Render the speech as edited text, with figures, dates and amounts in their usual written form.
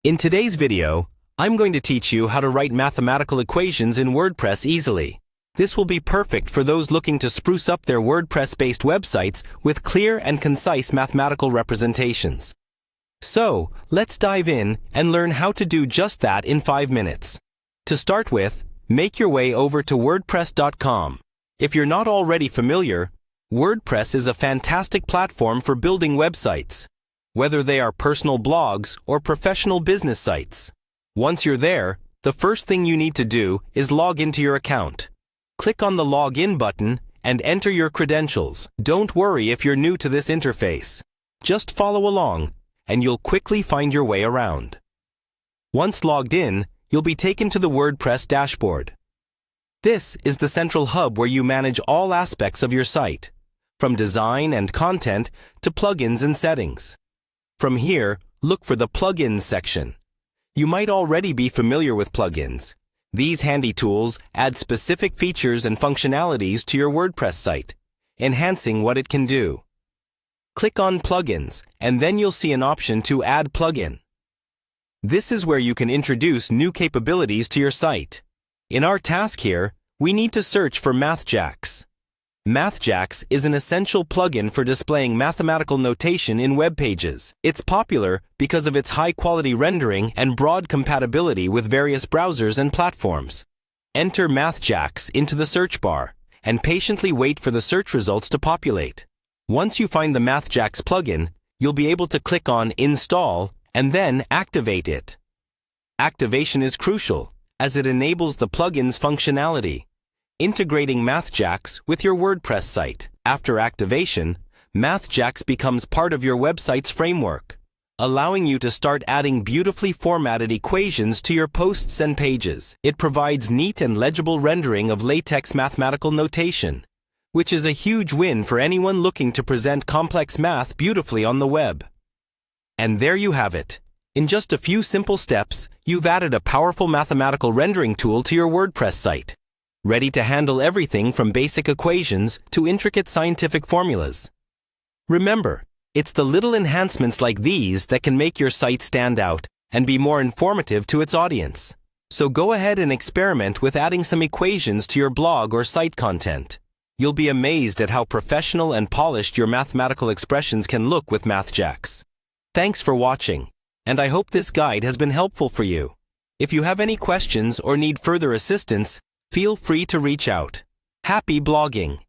In today's video, I'm going to teach you how to write mathematical equations in WordPress easily. This will be perfect for those looking to spruce up their WordPress-based websites with clear and concise mathematical representations. So, let's dive in and learn how to do just that in 5 minutes. To start with, make your way over to wordpress.com. If you're not already familiar, WordPress is a fantastic platform for building websites, whether they are personal blogs or professional business sites. Once you're there, the first thing you need to do is log into your account. Click on the Login button and enter your credentials. Don't worry if you're new to this interface. Just follow along, and you'll quickly find your way around. Once logged in, you'll be taken to the WordPress dashboard. This is the central hub where you manage all aspects of your site, from design and content to plugins and settings. From here, look for the Plugins section. You might already be familiar with plugins. These handy tools add specific features and functionalities to your WordPress site, enhancing what it can do. Click on Plugins, and then you'll see an option to Add Plugin. This is where you can introduce new capabilities to your site. In our task here, we need to search for MathJax. MathJax is an essential plugin for displaying mathematical notation in web pages. It's popular because of its high-quality rendering and broad compatibility with various browsers and platforms. Enter MathJax into the search bar and patiently wait for the search results to populate. Once you find the MathJax plugin, you'll be able to click on Install and then activate it. Activation is crucial as it enables the plugin's functionality, integrating MathJax with your WordPress site. After activation, MathJax becomes part of your website's framework, allowing you to start adding beautifully formatted equations to your posts and pages. It provides neat and legible rendering of LaTeX mathematical notation, which is a huge win for anyone looking to present complex math beautifully on the web. And there you have it. In just a few simple steps, you've added a powerful mathematical rendering tool to your WordPress site, ready to handle everything from basic equations to intricate scientific formulas. Remember, it's the little enhancements like these that can make your site stand out and be more informative to its audience. So go ahead and experiment with adding some equations to your blog or site content. You'll be amazed at how professional and polished your mathematical expressions can look with MathJax. Thanks for watching, and I hope this guide has been helpful for you. If you have any questions or need further assistance, feel free to reach out. Happy blogging!